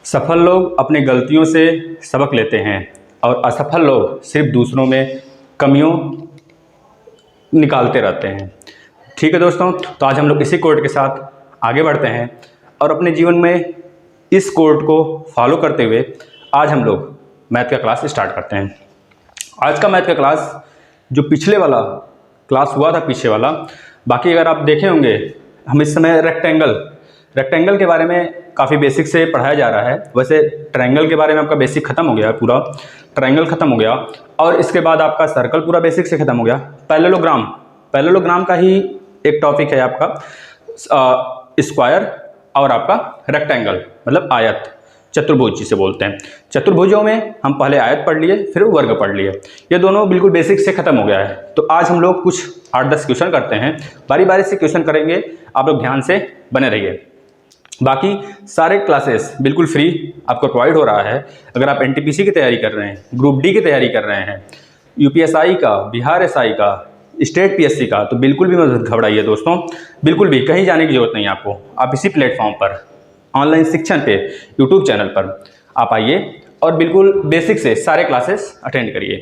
सफल लोग अपनी गलतियों से सबक लेते हैं और असफल लोग सिर्फ दूसरों में कमियों निकालते रहते हैं। ठीक है दोस्तों, तो आज हम लोग इसी कोट के साथ आगे बढ़ते हैं और अपने जीवन में इस कोट को फॉलो करते हुए आज हम लोग मैथ का क्लास स्टार्ट करते हैं। आज का मैथ का क्लास जो पिछले वाला क्लास हुआ था, पीछे वाला, बाकी अगर आप देखे होंगे हम इस समय रेक्टेंगल के बारे में काफ़ी बेसिक से पढ़ाया जा रहा है। वैसे ट्रायंगल के बारे में आपका बेसिक खत्म हो गया, पूरा ट्रायंगल खत्म हो गया और इसके बाद आपका सर्कल पूरा बेसिक से खत्म हो गया। पैरेललोग्राम का ही एक टॉपिक है आपका स्क्वायर और आपका रेक्टेंगल, मतलब आयत, चतुर्भुज जिसे बोलते हैं। चतुर्भुजों में हम पहले आयत पढ़ लिए, फिर वर्ग पढ़ लिए। ये दोनों बिल्कुल बेसिक से खत्म हो गया है। तो आज हम लोग कुछ 8-10 क्वेश्चन करते हैं, बारी बारी से क्वेश्चन करेंगे, आप लोग ध्यान से बने रहिए। बाकी सारे क्लासेस बिल्कुल फ्री आपको प्रोवाइड हो रहा है। अगर आप एनटीपीसी की तैयारी कर रहे हैं, ग्रुप डी की तैयारी कर रहे हैं, यूपीएसआई का, बिहार एसआई का, स्टेट पीएससी का, तो बिल्कुल भी मत घबराइए दोस्तों, बिल्कुल भी कहीं जाने की जरूरत नहीं है आपको। आप इसी प्लेटफॉर्म पर ऑनलाइन शिक्षण पे यूट्यूब चैनल पर आप आइए और बिल्कुल बेसिक से सारे क्लासेस अटेंड करिए।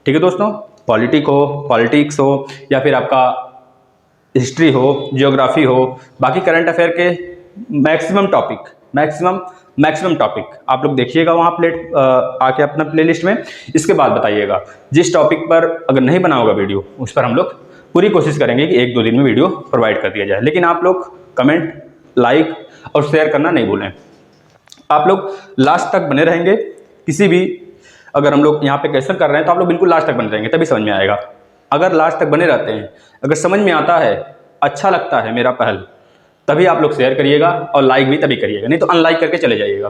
ठीक है दोस्तों, पॉलिटिक्स हो या फिर आपका हिस्ट्री हो, जियोग्राफी हो, बाकी करंट अफेयर के मैक्सिमम टॉपिक आप लोग देखिएगा वहाँ आके अपना प्लेलिस्ट में। इसके बाद बताइएगा जिस टॉपिक पर अगर नहीं बना होगा वीडियो, उस पर हम लोग पूरी कोशिश करेंगे कि 1-2 दिन में वीडियो प्रोवाइड कर दिया जाए। लेकिन आप लोग कमेंट, लाइक और शेयर करना नहीं भूलें। आप लोग लास्ट तक बने रहेंगे। किसी भी अगर हम लोग यहाँ पे क्वेश्चन कर रहे हैं तो आप लोग बिल्कुल लास्ट तक बने रहेंगे, तभी समझ में आएगा। अगर लास्ट तक बने रहते हैं, अगर समझ में आता है, अच्छा लगता है मेरा पहल, तभी आप लोग शेयर करिएगा और लाइक भी तभी करिएगा, नहीं तो अनलाइक करके चले जाइएगा।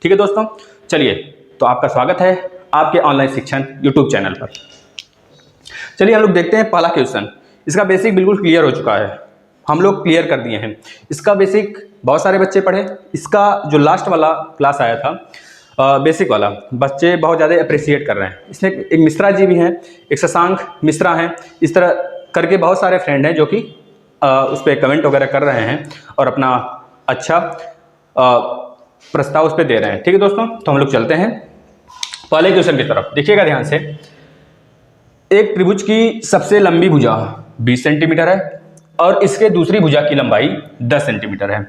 ठीक है दोस्तों, चलिए, तो आपका स्वागत है आपके ऑनलाइन शिक्षण यूट्यूब चैनल पर। चलिए हम लोग देखते हैं पहला क्वेश्चन। इसका बेसिक बिल्कुल क्लियर हो चुका है, हम लोग क्लियर कर दिए हैं। इसका बेसिक बहुत सारे बच्चे पढ़े। इसका जो लास्ट वाला क्लास आया था बेसिक वाला, बच्चे बहुत ज़्यादा अप्रिशिएट कर रहे हैं। इसमें एक मिश्रा जी भी हैं, एक शशांक मिश्रा हैं, इस तरह करके बहुत सारे फ्रेंड हैं जो कि उस पर कमेंट वगैरह कर रहे हैं और अपना अच्छा प्रस्ताव उस पर दे रहे हैं। ठीक है दोस्तों, तो हम लोग चलते हैं पहले क्वेश्चन की तरफ। देखिएगा ध्यान से। एक त्रिभुज की सबसे लंबी भुजा 20 सेंटीमीटर है और इसके दूसरी भुजा की लंबाई 10 सेंटीमीटर है।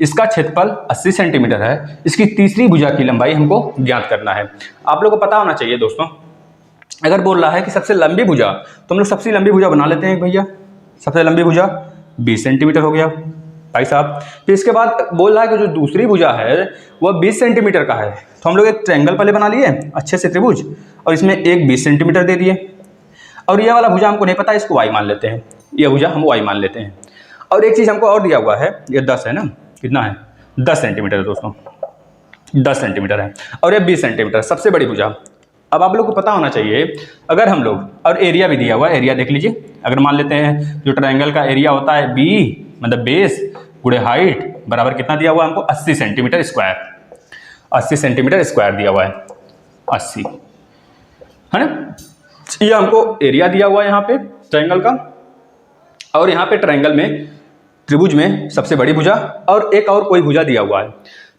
इसका क्षेत्रफल 80 सेंटीमीटर है। इसकी तीसरी भुजा की लंबाई हमको ज्ञात करना है। आप लोगों को पता होना चाहिए दोस्तों, अगर बोल रहा है कि सबसे लंबी भुजा, तो हम लोग सबसे लंबी भुजा बना लेते हैं भैया। सबसे लंबी भुजा 20 सेंटीमीटर हो गया भाई साहब। फिर इसके बाद बोल रहा है कि जो दूसरी भुजा है वह 20 सेंटीमीटर का है, तो हम लोग एक ट्रायंगल पहले बना लिए अच्छे से, त्रिभुज, और इसमें एक 20 सेंटीमीटर दे दिए। और यह वाला भुजा हमको नहीं पता, इसको y मान लेते हैं, यह भुजा हम y मान लेते हैं। और एक चीज़ हमको और दिया हुआ है, ये 10 है ना, कितना है, 10 सेंटीमीटर है दोस्तों, 10 सेंटीमीटर है और ये 20 सेंटीमीटर सबसे बड़ी भुजा। अब आप लोग को पता होना चाहिए, अगर हम लोग, और एरिया भी दिया हुआ है, एरिया देख लीजिए। अगर मान लेते हैं जो ट्रायंगल का एरिया होता है बी, मतलब बेस गुणे हाइट, बराबर कितना दिया हुआ है हमको, 80 सेंटीमीटर स्क्वायर। 80 सेंटीमीटर स्क्वायर दिया हुआ है, 80 है ना। ये हमको एरिया दिया हुआ है यहाँ पे ट्रायंगल का, और यहाँ पे ट्रायंगल में, त्रिभुज में सबसे बड़ी भुजा और एक और कोई भुजा दिया हुआ है।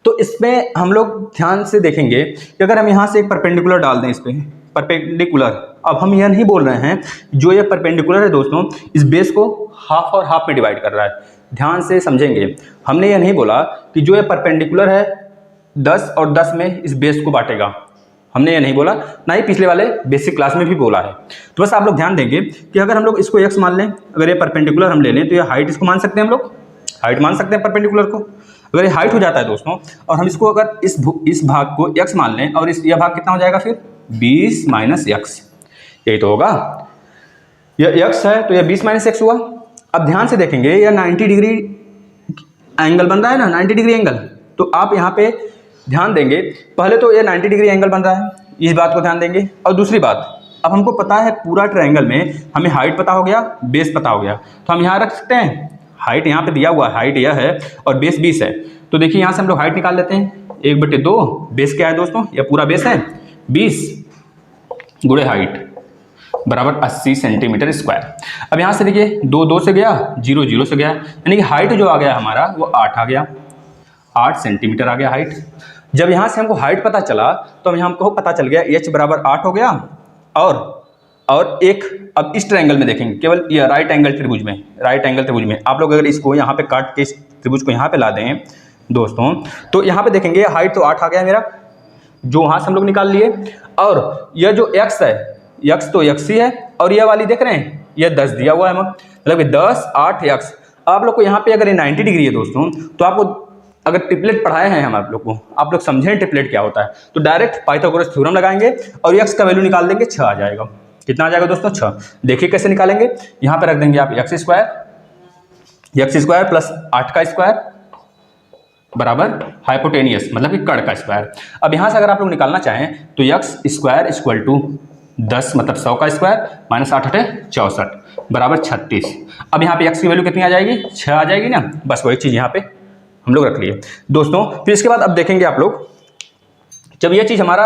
तो इसमें हम लोग ध्यान से देखेंगे कि अगर हम यहाँ से एक परपेंडिकुलर डाल दें, इस पर परपेंडिकुलर, अब हम यह नहीं बोल रहे हैं जो ये परपेंडिकुलर है दोस्तों, इस बेस को हाफ और हाफ में डिवाइड कर रहा है। ध्यान से समझेंगे, हमने यह नहीं बोला कि जो ये परपेंडिकुलर है 10 और 10 में इस बेस को बांटेगा, हमने ये नहीं बोला, ना ही पिछले वाले बेसिक क्लास में भी बोला है। तो बस आप लोग ध्यान देंगे कि अगर हम लोग इसको x मान लें, अगर ये परपेंडिकुलर हम ले लें, तो ये हाइट इसको मान सकते हैं, हम लोग हाइट मान सकते हैं परपेंडिकुलर को। अगर ये हाइट हो जाता है दोस्तों, और हम इसको अगर इस भाग को x मान लें, और यह भाग कितना हो जाएगा फिर 20 - x, यही तो होगा। यह x है तो यह 20 - x हुआ। अब ध्यान से देखेंगे, यह 90 डिग्री एंगल बन रहा है ना, 90 डिग्री एंगल। तो आप यहाँ पे ध्यान देंगे, पहले तो ये 90 डिग्री एंगल बन रहा है, इस बात को ध्यान देंगे। और दूसरी बात, अब हमको पता है पूरा ट्रायंगल में हमें हाइट पता हो गया, बेस पता हो गया, तो हम यहाँ रख सकते हैं। हाइट यहाँ पे दिया हुआ है, हाइट यह है और बेस 20 है। तो देखिए यहाँ से हम लोग हाइट निकाल लेते हैं, 1/2। बेस क्या है दोस्तों, यह पूरा बेस है 20 गुणे हाइट बराबर 80 सेंटीमीटर स्क्वायर। अब यहाँ से देखिए 2 से गया, 0 से गया, यानी कि हाइट जो आ गया हमारा वो 8 आ गया, 8 सेंटीमीटर आ गया हाइट। जब यहाँ से हमको हाइट पता चला तो हम हमको पता चल गया h बराबर 8 हो गया। और एक अब इस ट्रायंगल में देखेंगे, केवल ये राइट एंगल त्रिभुज में आप लोग अगर इसको यहाँ पे काट के इस त्रिभुज को यहाँ पे ला दें दोस्तों, तो यहाँ पे देखेंगे हाइट तो 8 आ गया मेरा, जो वहाँ से हम लोग निकाल लिए। और यह जो x है, x तो x ही है, और यह वाली देख रहे हैं यह 10 दिया हुआ है, मतलब कि 10 8 x। आप लोग को यहाँ पे अगर ये 90 डिग्री है दोस्तों, तो आपको अगर ट्रिपलेट पढ़ाए हैं हम आप लोग समझें ट्रिपलेट क्या होता है, तो डायरेक्ट पाइथागोरस थ्योरम लगाएंगे और x का वैल्यू निकाल देंगे, 6 आ जाएगा। कितना आ जाएगा दोस्तों? 6। देखिए कैसे निकालेंगे, यहाँ पे रख देंगे आप x स्क्वायर प्लस 8 का स्क्वायर बराबर हाइपोटेनियस मतलब कि कर्ण का स्क्वायर। अब यहाँ से अगर आप लोग निकालना चाहें तो x स्क्वायर इक्वल टू 10 मतलब 100 का स्क्वायर माइनस 8 × 64 बराबर 36। अब यहाँ पे x की वैल्यू कितनी आ जाएगी? 6 आ जाएगी ना। बस वही चीज़ यहाँ पे हम लोग रख लिए दोस्तों। फिर इसके बाद अब देखेंगे आप लोग, जब ये चीज़ हमारा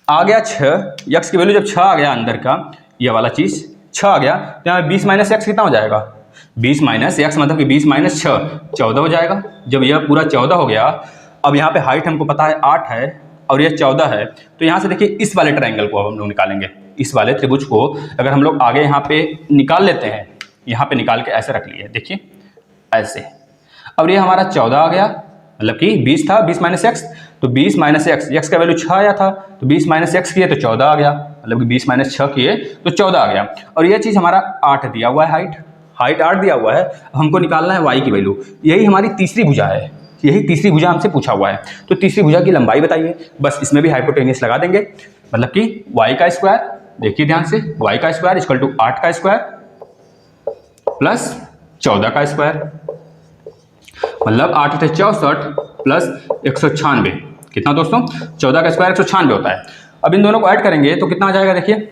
आ गया 6, x की वैल्यू जब 6 आ गया अंदर का, ये वाला चीज़ 6 आ गया, तो यहाँ 20 - x कितना हो जाएगा? 20 - x मतलब कि 20 - 6 14 हो जाएगा। जब यह पूरा 14 हो गया, अब यहाँ पे हाइट हमको पता है 8 है और यह 14 है, तो यहाँ से देखिए इस वाले ट्रायंगल को अब हम लोग निकालेंगे। इस वाले त्रिभुज को अगर हम लोग आगे यहाँ पे निकाल लेते हैं, यहाँ पे निकाल के ऐसे रख लिए, देखिए ऐसे। अब ये हमारा 14 आ गया, मतलब कि 20 था, 20 - x, तो 20 - x का वैल्यू 6 आया था, तो 20 - x किए तो 14 आ गया, मतलब कि 20 - 6 किए तो 14 आ गया। और यह चीज़ हमारा 8 दिया हुआ है, हाइट 8 दिया हुआ है। हमको निकालना है y की वैल्यू। यही हमारी तीसरी भुजा है, यही तीसरी भुजा हमसे पूछा हुआ है। तो तीसरी भुजा की लंबाई बताइए, बस इसमें भी हाइपोटेनियस लगा देंगे, मतलब कि y का स्क्वायर, देखिए ध्यान से, y का स्क्वायर इक्वल टू 8 का स्क्वायर प्लस 14 का स्क्वायर, मतलब 8 × 64 प्लस 196। कितना दोस्तों? 14 का स्क्वायर 196 होता है। अब इन दोनों को ऐड करेंगे तो कितना आ जाएगा? देखिए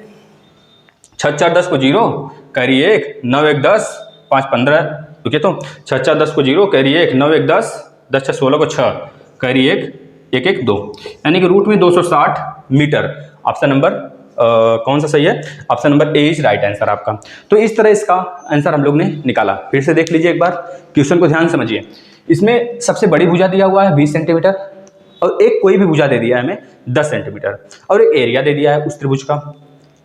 6 4 10 को 0, कैरी 1, 9 1 10, 5 15, देखिए तो 6 4 10 को 0, कैरी 1, 9 1 10, 10 6 16 को 6, कैरी 1 1 1 2, यानी कि रूट में 260 मीटर। ऑप्शन नंबर कौन सा सही है? Option number A is right answer आपका। तो इस तरह इसका आंसर हम लोग ने निकाला। फिर से देख लीजिए एक बार, क्वेश्चन को ध्यान समझिए। इसमें सबसे बड़ी भुजा दिया हुआ है 20 सेंटीमीटर, और एक कोई भी भुजा दे दिया है हमें 10 सेंटीमीटर, और एक एरिया दे दिया है उस त्रिभुज का,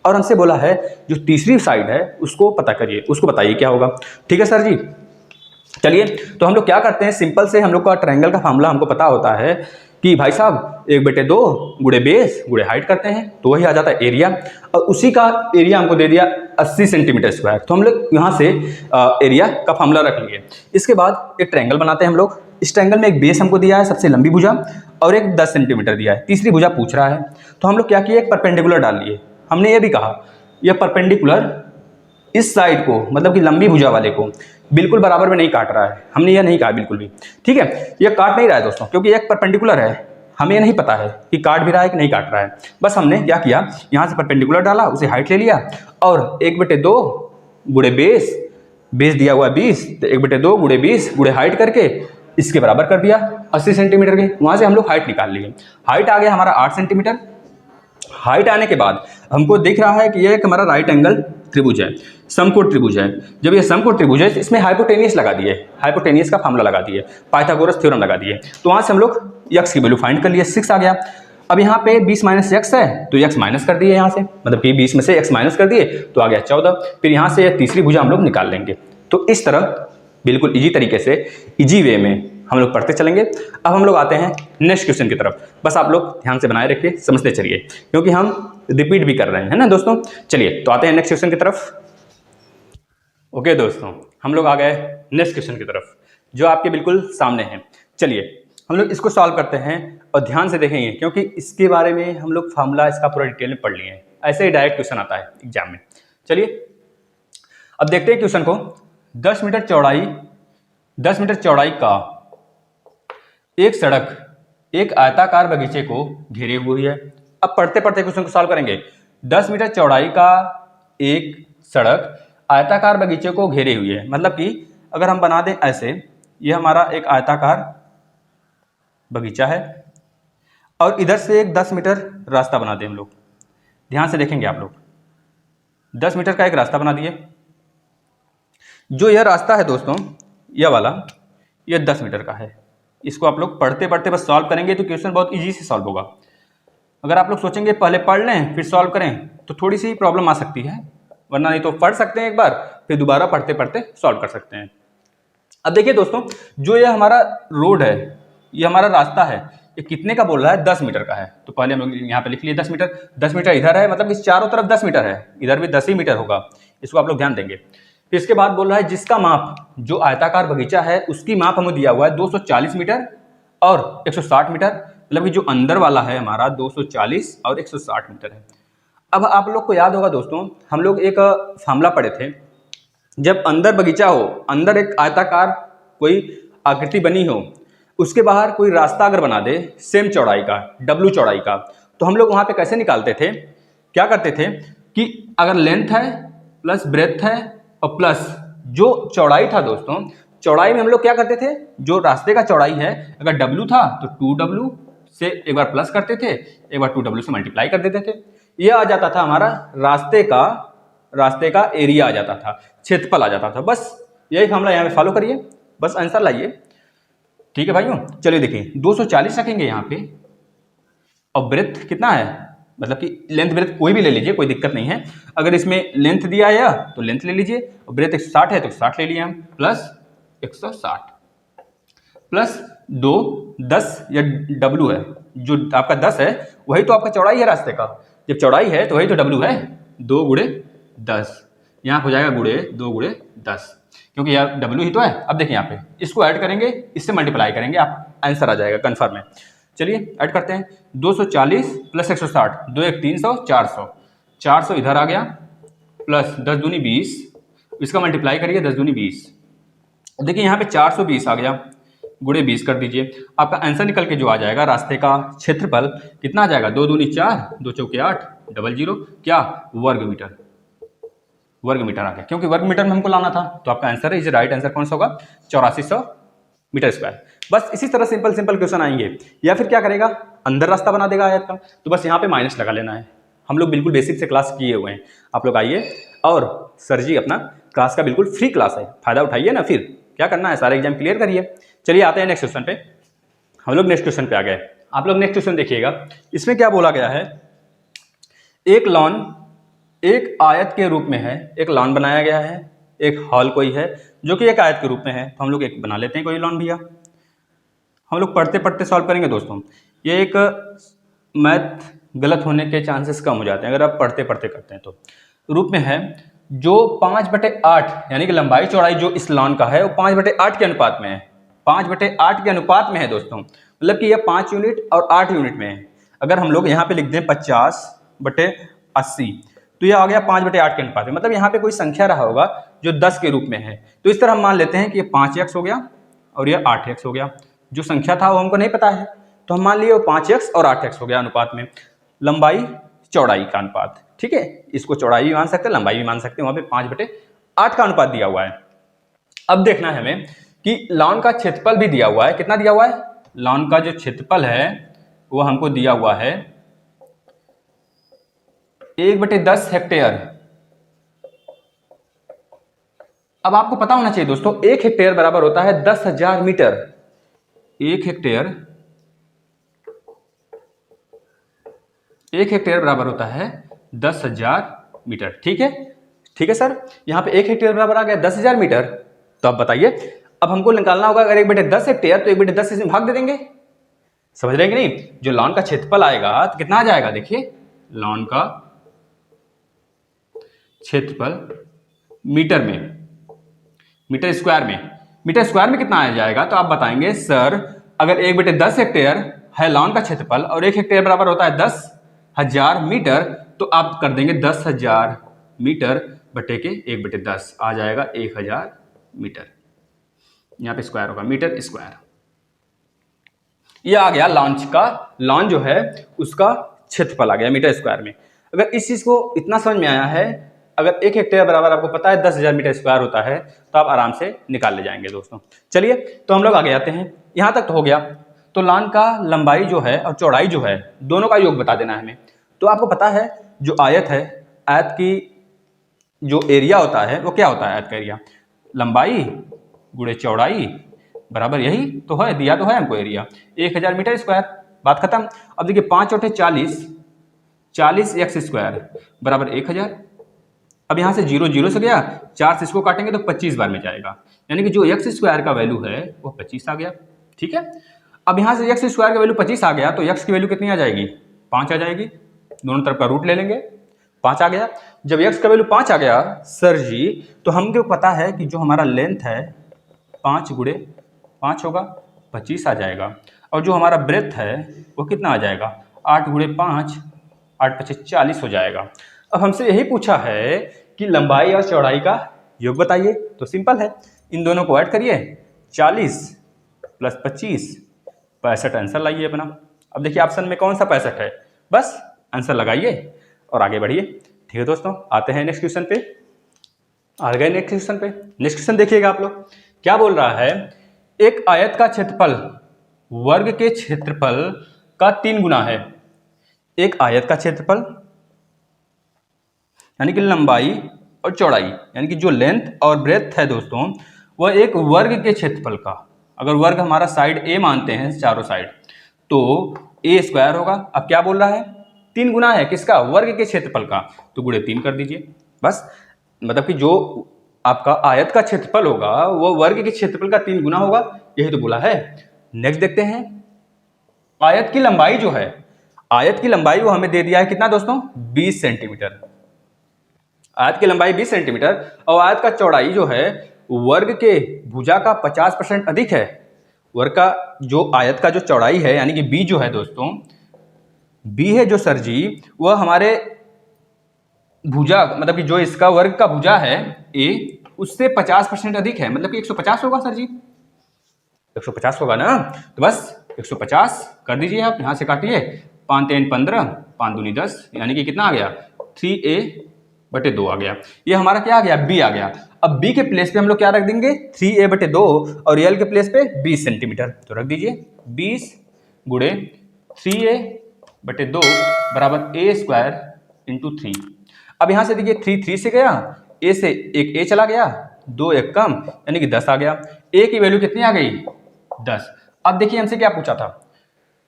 और हमसे बोला है जो तीसरी साइड है उसको पता करिए, उसको बताइए क्या होगा। ठीक है सर जी, चलिए तो हम लोग क्या करते हैं, सिंपल से हम लोग का ट्रायंगल का फार्मूला हमको पता होता है कि भाई साहब 1/2 गुणे बेस गुणे हाइट करते हैं तो वही आ जाता है एरिया, और उसी का एरिया हमको दे दिया 80 सेंटीमीटर स्क्वायर। तो हम लोग यहाँ से एरिया का फार्मूला रख लिए। इसके बाद एक ट्रायंगल बनाते हैं हम लोग। इस ट्रायंगल में एक बेस हमको दिया है सबसे लंबी भुजा, और एक 10 सेंटीमीटर दिया है, तीसरी भुजा पूछ रहा है। तो हम लोग क्या किए, एक परपेंडिकुलर डाल लिए। हमने ये भी कहा यह परपेंडिकुलर इस साइड को, मतलब कि लंबी भुजा वाले को बिल्कुल बराबर में नहीं काट रहा है, हमने यह नहीं कहा बिल्कुल भी। ठीक है, यह काट नहीं रहा है दोस्तों, क्योंकि एक परपेंडिकुलर है, हमें ये नहीं पता है कि काट भी रहा है कि नहीं काट रहा है। बस हमने क्या किया, यहाँ से परपेंडिकुलर डाला, उसे हाइट ले लिया, और 1/2 गुणे बेस, बेस दिया हुआ 20, तो 1/2 गुणे 20 गुणे हाइट करके इसके बराबर कर दिया 80 सेंटीमीटर के। वहाँ से हम लोग हाइट निकाल लिए। हाइट आ गया हमारा 8 सेंटीमीटर। हाइट आने के बाद हमको दिख रहा है कि यह एक हमारा राइट एंगल त्रिभुज है, समकोण त्रिभुज है। जब ये समकोण त्रिभुज है, इसमें हाइपोटेनियस लगा दिए, हाइपोटेनियस का फार्मूला लगा दिए, पाइथागोरस थ्योरम लगा दिए। तो वहाँ से हम लोग x की वैल्यू फाइंड कर लिए, 6 आ गया। अब यहाँ पे 20 - x है, तो x माइनस कर दिए यहाँ से, मतलब कि 20 में से x माइनस कर दिए तो आ गया 14। फिर यहाँ से यह तीसरी भुजा हम लोग निकाल लेंगे। तो इस तरह बिल्कुल इजी तरीके से, इजी वे में हम लोग पढ़ते चलेंगे। अब हम लोग आते हैं नेक्स्ट क्वेश्चन की तरफ। बस आप लोग ध्यान से बनाए रखिए, समझते चलिए, क्योंकि हम रिपीट भी कर रहे हैं, है ना दोस्तों। चलिए तो आते हैं नेक्स्ट क्वेश्चन की तरफ। ओके दोस्तों, हम लोग आ गए नेक्स्ट क्वेश्चन की तरफ, जो आपके बिल्कुल सामने है। चलिए हम लोग इसको सॉल्व करते हैं और ध्यान से देखेंगे, क्योंकि इसके बारे में हम लोग फार्मूला इसका पूरा डिटेल में पढ़ लिए हैं। ऐसे ही डायरेक्ट क्वेश्चन आता है एग्जाम में। चलिए अब देखते हैं क्वेश्चन को। 10 मीटर चौड़ाई का एक सड़क एक आयताकार बगीचे को घेरे हुई है। अब पढ़ते पढ़ते क्वेश्चन को सॉल्व करेंगे। 10 मीटर चौड़ाई का एक सड़क आयताकार बगीचे को घेरे हुई है, मतलब कि अगर हम बना दें ऐसे, यह हमारा एक आयताकार बगीचा है, और इधर से एक 10 मीटर रास्ता बना दें हम लोग। ध्यान से देखेंगे आप लोग, 10 मीटर का एक रास्ता बना दिए। जो यह रास्ता है दोस्तों, यह वाला, यह 10 मीटर का है, इसको आप लोग पढ़ते पढ़ते बस सॉल्व करेंगे तो क्वेश्चन बहुत ईजी से सॉल्व होगा। अगर आप लोग सोचेंगे पहले पढ़ लें फिर सॉल्व करें तो थोड़ी सी प्रॉब्लम आ सकती है, वरना नहीं तो पढ़ सकते हैं एक बार फिर दोबारा पढ़ते पढ़ते सॉल्व कर सकते हैं। अब देखिए दोस्तों, जो ये हमारा रोड है, ये हमारा रास्ता है, ये कितने का बोल रहा है? 10 मीटर का है। तो पहले हम लोग यहाँ पे लिख लिए 10 मीटर। 10 मीटर इधर है, मतलब इस चारों तरफ 10 मीटर है, इधर भी 10 ही मीटर होगा, इसको आप लोग ध्यान देंगे। फिर इसके बाद बोल रहा है जिसका माप, जो आयताकार बगीचा है उसकी माप हमें दिया हुआ है 240 मीटर और 160 मीटर, मतलब कि जो अंदर वाला है हमारा 240 और 160 मीटर है। अब आप लोग को याद होगा दोस्तों, हम लोग एक फार्मूला पढ़े थे, जब अंदर बगीचा हो, अंदर एक आयताकार कोई आकृति बनी हो, उसके बाहर कोई रास्ता अगर बना दे सेम चौड़ाई का, डब्लू चौड़ाई का, तो हम लोग वहाँ पे कैसे निकालते थे? क्या करते थे कि अगर लेंथ है प्लस ब्रेथ है और प्लस जो चौड़ाई था दोस्तों, चौड़ाई में हम लोग क्या करते थे? जो रास्ते का चौड़ाई है अगर W था तो 2W से एक बार प्लस करते थे, एक बार 2W से मल्टीप्लाई कर देते थे। ये आ जाता था हमारा रास्ते का एरिया आ जाता था, क्षेत्रफल आ जाता था। बस यही फार्मूला यहाँ पे फॉलो करिए, बस आंसर लाइए। ठीक है भाइयों, चलिए देखिए 240 रखेंगे यहाँ पे, और ब्रेथ कितना है, मतलब कि लेंथ ब्रेथ कोई भी ले लीजिए, कोई दिक्कत नहीं है। अगर इसमें लेंथ दिया है तो लेंथ ले लीजिए, और ब्रेथ 160 है तो 60 ले लिए हम, प्लस 160 प्लस 2 10 या W है, जो आपका 10 है वही तो आपका चौड़ाई है रास्ते का। जब चौड़ाई है तो वही तो W है, 2 गुणे 10, यहाँ हो जाएगा गुणे 2 गुणे 10, क्योंकि यार W ही तो है। अब देखिए यहाँ पे इसको ऐड करेंगे, इससे मल्टीप्लाई करेंगे, आप आंसर आ जाएगा कन्फर्म है। चलिए ऐड करते हैं, 240 प्लस 160, 2 1 300, 400, 400 इधर आ गया, प्लस 10 दूनी 20, इसका मल्टीप्लाई करिए 10 दूनी 20। देखिए यहाँ पे 420 आ गया, गुणे 20 कर दीजिए, आपका आंसर निकल के जो आ जाएगा रास्ते का क्षेत्रफल कितना आ जाएगा? 2 दूनी 4, 2 चौके 8, 00 क्या? वर्ग मीटर। वर्ग मीटर आ गया, क्योंकि वर्ग मीटर में हमको लाना था, तो आपका आंसर है, इज राइट आंसर कौन सा होगा? 8400 मीटर स्क्वायर। बस इसी तरह सिंपल सिंपल क्वेश्चन आएंगे। या फिर क्या करेगा, अंदर रास्ता बना देगा आयत का, तो बस यहाँ पे माइनस लगा लेना है। हम लोग बिल्कुल बेसिक से क्लास किए हुए हैं, आप लोग आइए, और सर जी अपना क्लास का बिल्कुल फ्री क्लास है, फायदा उठाइए ना। फिर क्या करना है, सारे एग्जाम क्लियर करिए। चलिए आते हैं नेक्स्ट क्वेश्चन पे। हम लोग नेक्स्ट क्वेश्चन पे आ गए। आप लोग नेक्स्ट क्वेश्चन देखिएगा, इसमें क्या बोला गया है? एक लॉन एक आयत के रूप में है, एक लॉन बनाया गया है, एक हॉल कोई है जो कि एक आयत के रूप में है, तो हम लोग एक बना लेते हैं कोई लॉन भैया। हम लोग पढ़ते पढ़ते सॉल्व करेंगे दोस्तों, ये एक मैथ गलत होने के चांसेस कम हो जाते हैं अगर आप पढ़ते पढ़ते करते हैं। तो रूप में है जो 5/8 यानी कि लंबाई चौड़ाई जो इस लॉन का है वो 5/8 के अनुपात में है, 5/8 के अनुपात में है दोस्तों, मतलब कि यह 5 यूनिट और 8 यूनिट में है। अगर हम लोग यहाँ पे लिख दें 50/80 तो यह आ गया 5/8 के अनुपात में, मतलब यहाँ पे कोई संख्या रहा होगा जो 10 के रूप में है, तो इस तरह हम मान लेते हैं कि ये 5x हो गया और यह 8x हो गया। जो संख्या था वो हमको नहीं पता है, तो हम मान लिए वो 5x और 8x हो गया अनुपात में, लंबाई चौड़ाई का अनुपात। ठीक है, इसको चौड़ाई भी मान सकते हैं, लंबाई भी मान सकते हैं, वहां पे 5/8 का अनुपात दिया हुआ है। अब देखना है हमें कि लॉन का क्षेत्रफल भी दिया हुआ है, कितना दिया हुआ है? लॉन का जो क्षेत्रफल है वो हमको दिया हुआ है 1/10 हेक्टेयर। अब आपको पता होना चाहिए दोस्तों, 1 हेक्टेयर बराबर होता है 10,000 मीटर। 1 हेक्टेयर बराबर होता है 10,000 मीटर। ठीक है, ठीक है सर, यहाँ पे 1 हेक्टेयर बराबर आ गया 10,000 मीटर। तो अब बताइए, अब हमको निकालना होगा अगर 1/10 हेक्टेयर तो 1/10 से भाग दे देंगे, समझ रहे हैं कि नहीं? जो लॉन का क्षेत्रफल आएगा तो कितना आ जाएगा? देखिए लॉन का क्षेत्रफल मीटर में, मीटर स्क्वायर में कितना आ जाएगा? तो आप बताएंगे सर अगर 1/10 हेक्टेयर है लॉन का क्षेत्रफल और 1 हेक्टेयर बराबर होता है 10,000 मीटर, तो आप कर देंगे 10,000 मीटर बटे के 1/10 आ जाएगा 1,000 मीटर। यहाँ पे स्क्वायर होगा, मीटर स्क्वायर। ये आ गया लॉन जो है उसका क्षेत्रफल आ गया मीटर स्क्वायर में। अगर इस चीज को इतना समझ में आया है, अगर 1 हेक्टेयर बराबर आपको पता है 10,000 मीटर स्क्वायर होता है, तो आप आराम से निकाल ले जाएंगे दोस्तों। चलिए तो हम लोग आगे आते हैं, यहां तक तो हो गया। तो लॉन का लंबाई जो है और चौड़ाई जो है दोनों का योग बता देना है हमें। तो आपको पता है जो आयत है, आयत की जो एरिया होता है वो क्या होता है? आयत का एरिया लंबाई गुणे चौड़ाई बराबर यही तो है, दिया तो है हमको एरिया 1000 मीटर स्क्वायर, बात खत्म। अब देखिए 5 चौथे 40, 40 एक्स स्क्वायर बराबर 1000। अब यहाँ से 0 0 से गया, 4 से इसको काटेंगे तो 25 बार में जाएगा, यानी कि जो एक्स स्क्वायर का वैल्यू है वो 25 आ गया। ठीक है, अब यहाँ से एक्स स्क्वायर का वैल्यू 25 आ गया तो एक्स की वैल्यू कितनी आ जाएगी, 5 आ जाएगी। दोनों तरफ का रूट ले लेंगे, 5 आ गया। जब एक्स का वैल्यू 5 आ गया सर जी, तो हमको पता है कि जो हमारा लेंथ है 5 गुणे 5 होगा, 25 आ जाएगा। और जो हमारा ब्रेथ है वो कितना आ जाएगा, 8 गुणे 5, 8 × 5 = 40 हो जाएगा। अब हमसे यही पूछा है कि लंबाई और चौड़ाई का योग बताइए, तो सिंपल है, इन दोनों को ऐड करिए, 40 + 25 65 आंसर लाइए अपना। अब देखिए ऑप्शन में कौन सा 65 है, बस आंसर लगाइए और आगे बढ़िए। ठीक है दोस्तों, आते हैं नेक्स्ट क्वेश्चन पे। आ गए नेक्स्ट क्वेश्चन पे। नेक्स्ट क्वेश्चन देखिएगा आप लोग, क्या बोल रहा है, एक आयत का क्षेत्रफल वर्ग के क्षेत्रफल का 3 गुना है। एक आयत का क्षेत्रफल यानी कि लंबाई और चौड़ाई, यानी कि जो लेंथ और ब्रेथ है दोस्तों, वह एक वर्ग के क्षेत्रफल का, अगर वर्ग हमारा साइड ए मानते हैं चारों साइड, तो ए स्क्वायर होगा। अब क्या बोल रहा है, 3 गुना है किसका, वर्ग के क्षेत्रफल का, तो गुणे 3 कर दीजिए बस। मतलब कि जो आपका आयत का क्षेत्रफल होगा वो वर्ग के क्षेत्रफल का 3 गुना होगा, यही तो बोला है। नेक्स्ट देखते हैं, आयत की लंबाई जो है, आयत की लंबाई वो हमें दे दिया है कितना दोस्तों, 20 सेंटीमीटर। आयत की लंबाई 20 सेंटीमीटर और आयत का चौड़ाई जो है वर्ग के भुजा का 50% अधिक है। वर्ग का जो आयत का जो चौड़ाई है यानी कि बी जो है दोस्तों, बी है जो सर जी, वह हमारे भुजा, मतलब कि जो इसका वर्ग का भुजा है ए, उससे 50% अधिक है, मतलब कि 150 होगा सर जी, 150 होगा ना। तो बस 150 कर दीजिए आप, यहां से काटिए, 5 × 3 = 15, 5 × 2 = 10, यानी कि कितना आ गया, 3a/2 आ गया। ये हमारा क्या आ गया, b आ गया। अब b के प्लेस पे हम लोग क्या रख देंगे, 3a/2 और l के प्लेस पे 20 सेंटीमीटर, तो रख दीजिए 20 गुणे 3a/2 बराबर a² × 3। अब यहां से देखिए 3 3 से गया, a से एक a चला गया, 2 1 कम, यानी कि 10 आ गया। a की वैल्यू कितनी आ गई, 10। अब देखिए हमसे क्या पूछा था,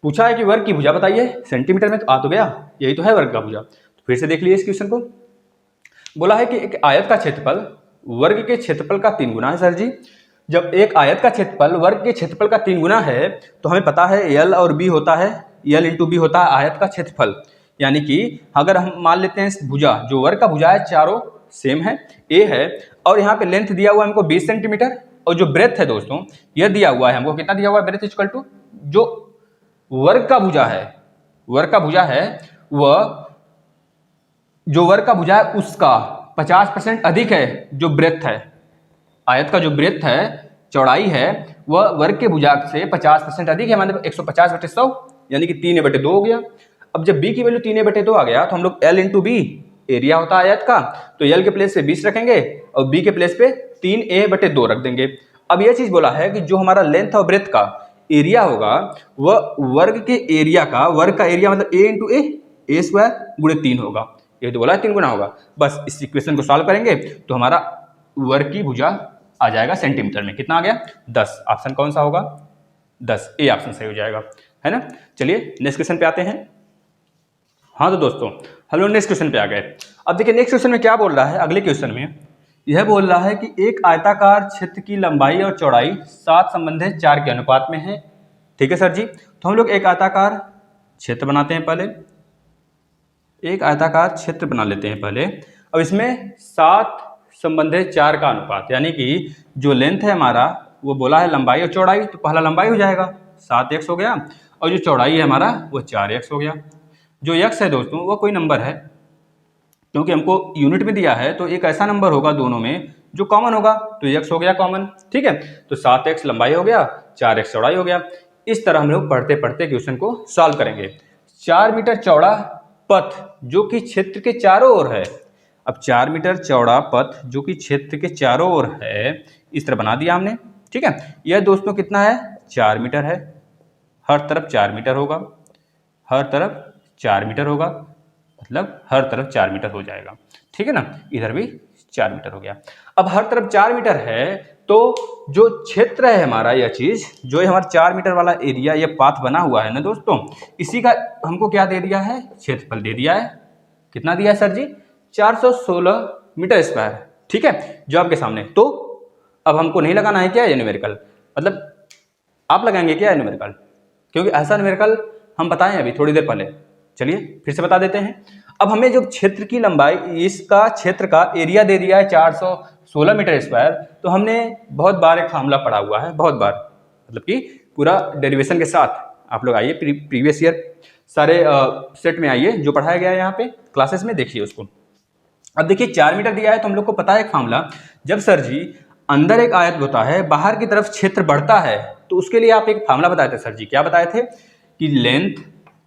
पूछा है कि वर्ग की भुजा बताइए सेंटीमीटर में, तो आ तो गया, यही तो है वर्ग का भुजा। तो फिर से देख लीजिए इस क्वेश्चन को, बोला है कि एक आयत का क्षेत्रफल वर्ग के क्षेत्रफल का 3 गुना है सर जी। जब एक आयत का क्षेत्रफल वर्ग के क्षेत्रफल का 3 गुना है तो हमें पता है L और B होता है, L × B होता है आयत का क्षेत्रफल। यानी कि अगर हम मान लेते हैं भुजा, जो वर्ग का भुजा है चारों सेम है, A है, और यहाँ पे लेंथ दिया हुआ है हमको 20 सेंटीमीटर, और जो ब्रेथ है दोस्तों यह दिया हुआ है हमको, कितना दिया हुआ है, ब्रेथ इक्वल टू जो वर्ग का भुजा है, वर्ग का भुजा है वह, जो वर्ग का भुजा है उसका 50% अधिक है जो ब्रेथ है। आयत का जो ब्रेथ है, चौड़ाई है, वह वर्ग के भुजा से 50% अधिक है, मतलब 150/100, यानी कि 3a/2 हो गया। अब जब b की वैल्यू 3a/2 आ गया तो हम लोग L × B एरिया होता है आयत का, तो L के प्लेस पे 20 रखेंगे और B के प्लेस पे 3a/2 रख देंगे। अब यह चीज बोला है कि जो हमारा लेंथ और ब्रेथ का एरिया होगा वह वर्ग के एरिया का, वर्ग का एरिया मतलब a × a² गुणे 3 होगा, ये तो बोला 3 गुना होगा। बस इस इक्वेशन को सॉल्व करेंगे तो हमारा वर्ग की भुजा आ जाएगा सेंटीमीटर में, कितना आ गया, 10। ऑप्शन कौन सा होगा, 10, ए ऑप्शन सही हो जाएगा, है ना। चलिए नेक्स्ट क्वेश्चन पे आते हैं। हाँ तो दोस्तों हम लोग नेक्स्ट क्वेश्चन पे आ गए। अब देखिए नेक्स्ट क्वेश्चन में क्या बोल रहा है, अगले क्वेश्चन में यह बोल रहा है कि एक आयताकार क्षेत्र की लंबाई और चौड़ाई 7 संबंधित 4 के अनुपात में है। ठीक है सर जी, तो हम लोग एक आयताकार क्षेत्र बनाते हैं पहले, एक आयताकार क्षेत्र बना लेते हैं पहले। अब इसमें 7 संबंधित 4 का अनुपात, यानी कि जो लेंथ है हमारा वो बोला है लंबाई और चौड़ाई, तो पहला लंबाई हो जाएगा 7x हो गया, और जो चौड़ाई है हमारा वो 4x हो गया। जो x है दोस्तों वो कोई नंबर है, क्योंकि हमको यूनिट में दिया है, तो एक ऐसा नंबर होगा दोनों में जो कॉमन होगा, तो x हो गया कॉमन। ठीक है, तो 7x लंबाई हो गया, 4x चौड़ाई हो गया। इस तरह हम लोग पढ़ते पढ़ते क्वेश्चन को सॉल्व करेंगे। 4 मीटर चौड़ा पथ जो कि क्षेत्र के चारों ओर है, अब 4 मीटर चौड़ा पथ जो कि क्षेत्र के चारों ओर है, इस तरह बना दिया हमने। ठीक है, यह दोस्तों कितना है, 4 मीटर है, हर तरफ 4 मीटर होगा, हर तरफ 4 मीटर होगा, मतलब हर तरफ 4 मीटर हो जाएगा। ठीक है ना, इधर भी 4 मीटर हो गया। अब हर तरफ 4 मीटर है तो जो क्षेत्र है हमारा, यह चीज जो हमारा 4 मीटर वाला एरिया, ये पाथ बना हुआ है ना दोस्तों, इसी का हमको क्या दे दिया है, क्षेत्रफल दे दिया है। कितना दिया है सर जी, 416 मीटर स्क्वायर, ठीक है, जो आपके सामने। तो अब हमको नहीं लगाना है क्या ये न्यूमेरिकल, मतलब आप लगाएंगे क्या न्यूमेरिकल, क्योंकि ऐसा न्यूमेरिकल हम बताएं अभी थोड़ी देर पहले। चलिए फिर से बता देते हैं। अब हमें जो क्षेत्र की लंबाई, इसका क्षेत्र का एरिया दे दिया है 416 मीटर स्क्वायर, तो हमने बहुत बार एक फार्मूला पढ़ा हुआ है, बहुत बार, मतलब कि पूरा डेरिवेशन के साथ। आप लोग आइए प्रीवियस ईयर सारे सेट में आइए, जो पढ़ाया गया है यहाँ पे क्लासेस में, देखिए उसको। अब देखिए 4 मीटर दिया है तो हम लोग को पता है एक फार्मूला, जब सर जी अंदर एक आयत होता है, बाहर की तरफ क्षेत्र बढ़ता है, तो उसके लिए आप एक फार्मूला बताए थे सर जी। क्या बताए थे कि length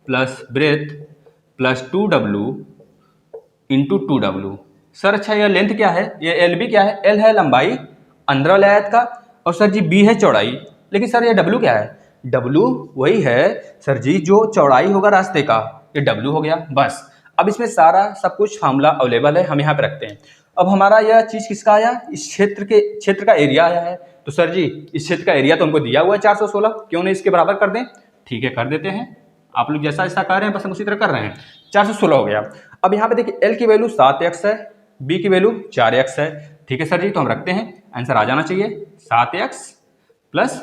plus breadth plus 2w into 2w। Sir अच्छा ये लेंथ क्या है, ये एल बी क्या है, एल है लंबाई अंदर वाले आयत का, और सर जी बी है चौड़ाई। लेकिन सर ये डब्ल्यू क्या है, डब्ल्यू वही है सर जी जो चौड़ाई होगा रास्ते का, ये डब्ल्यू हो गया बस। अब इसमें सारा सब कुछ फार्मूला अवेलेबल है, हम यहाँ पे रखते हैं। अब हमारा यह चीज किसका आया, इस क्षेत्र का एरिया आया है। तो सर जी इस क्षेत्र का एरिया तो हमको दिया हुआ है 416, क्यों नहीं इसके बराबर कर दें, ठीक है कर देते हैं। आप लोग जैसा जैसा कर रहे हैं बस हम उसी तरह कर रहे हैं। 416 हो गया। अब यहाँ पे देखिए एल की वैल्यू 7x है, बी की वैल्यू 4x है, ठीक है सर जी, तो हम रखते हैं, आंसर आ जाना चाहिए 7x प्लस